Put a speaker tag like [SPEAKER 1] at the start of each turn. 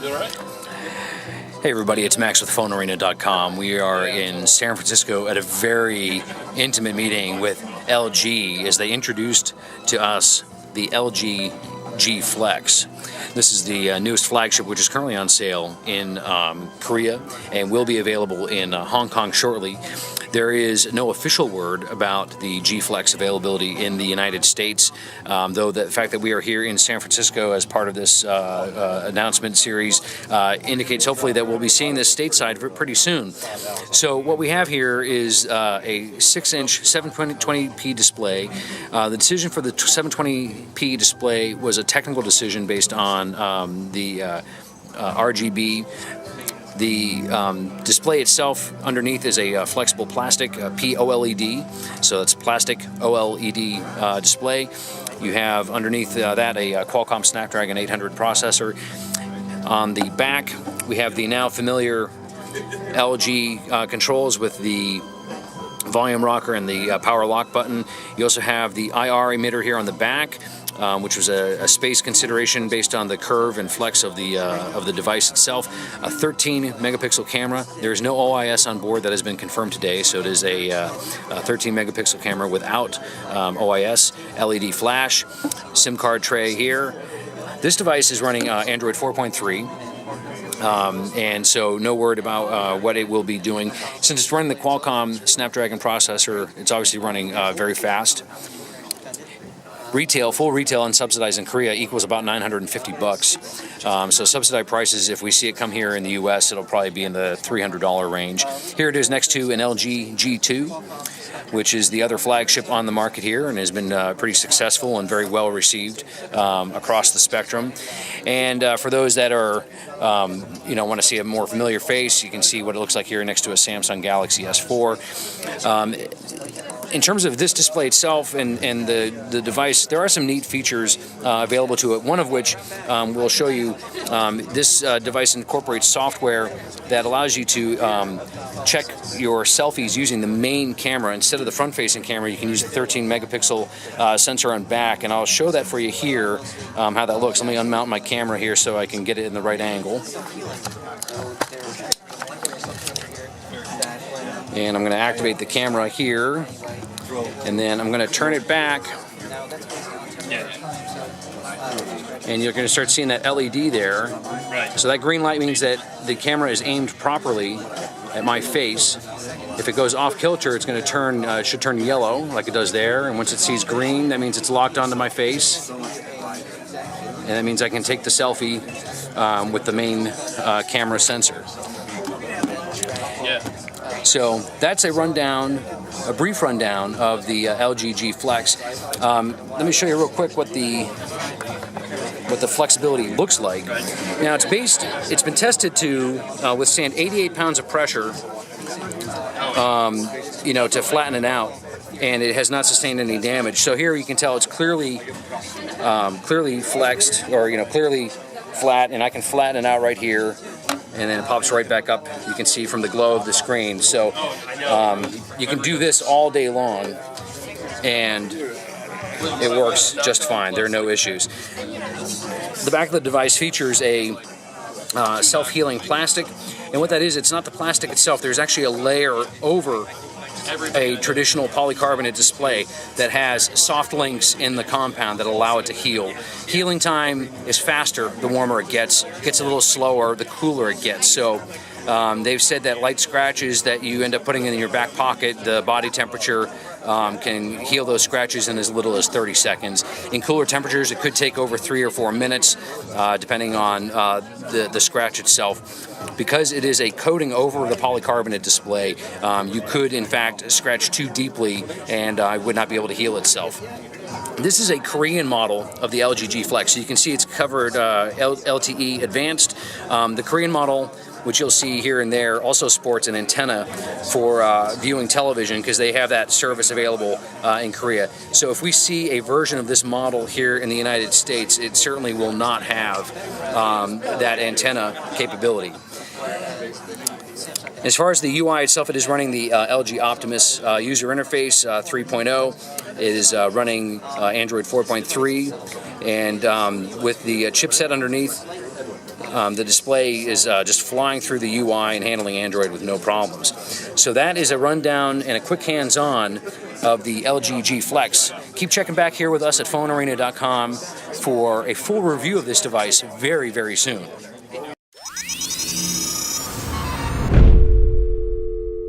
[SPEAKER 1] Hey everybody, it's Max with PhoneArena.com. We are in San Francisco at a very intimate meeting with LG as they introduced to us the LG G Flex. This is the newest flagship, which is currently on sale in Korea and will be available in Hong Kong shortly. There is no official word about the G Flex availability in the United States, though the fact that we are here in San Francisco as part of this announcement series indicates hopefully that we'll be seeing this stateside pretty soon. So what we have here is a 6-inch 720p display. The decision for the 720p display was a technical decision based on the RGB. The display itself underneath is a flexible plastic POLED, so it's plastic OLED display. You have underneath that a Qualcomm Snapdragon 800 processor. On the back, we have the now familiar LG controls with the volume rocker and the power lock button. You also have the IR emitter here on the back, which was a space consideration based on the curve and flex of the device itself. A 13 megapixel camera. There is no OIS on board. That has been confirmed today, so it is a 13 megapixel camera without OIS. LED flash, SIM card tray here. This device is running Android 4.3. And so no word about what it will be doing. Since it's running the Qualcomm Snapdragon processor, it's obviously running very fast. Retail, full retail and subsidized in Korea equals about $950. So subsidized prices, if we see it come here in the US, it'll probably be in the $300 range. Here it is next to an LG G2, which is the other flagship on the market here and has been pretty successful and very well received across the spectrum. And for those that are, want to see a more familiar face, you can see what it looks like here next to a Samsung Galaxy S4. In terms of this display itself and the device, there are some neat features available to it, one of which we'll show you. This device incorporates software that allows you to check your selfies using the main camera. Instead of the front-facing camera, you can use the 13 megapixel sensor on back, and I'll show that for you here, how that looks. Let me unmount my camera here so I can get it in the right angle. And I'm going to activate the camera here, and then I'm going to turn it back, and you're going to start seeing that LED there. So that green light means that the camera is aimed properly at my face. If it goes off kilter, it's going to should turn yellow like it does there, and once it sees green, that means it's locked onto my face, and that means I can take the selfie with the main camera sensor. So that's a brief rundown of the LG G Flex. Let me show you real quick what the flexibility looks like. Now it's been tested to withstand 88 pounds of pressure, to flatten it out, and it has not sustained any damage. So here you can tell it's clearly flexed, or clearly flat, and I can flatten it out right here. And then it pops right back up. You can see from the glow of the screen. So you can do this all day long, and it works just fine. There are no issues. The back of the device features a self-healing plastic, and what that is, it's not the plastic itself. There's actually a layer over a traditional polycarbonate display that has soft links in the compound that allow it to heal. Healing time is faster the warmer it gets. It gets a little slower the cooler it gets. So they've said that light scratches that you end up putting in your back pocket, the body temperature can heal those scratches in as little as 30 seconds. In cooler temperatures, it could take over 3 or 4 minutes, depending on the scratch itself. Because it is a coating over the polycarbonate display, you could, in fact, scratch too deeply and would not be able to heal itself. This is a Korean model of the LG G Flex. So you can see it's covered LTE Advanced. The Korean model, which you'll see here and there, also sports an antenna for viewing television, because they have that service available in Korea. So if we see a version of this model here in the United States, it certainly will not have that antenna capability. As far as the UI itself, it is running the LG Optimus user interface 3.0. It is running Android 4.3, and with the chipset underneath, The display is just flying through the UI and handling Android with no problems. So that is a rundown and a quick hands-on of the LG G Flex. Keep checking back here with us at phonearena.com for a full review of this device very, very soon.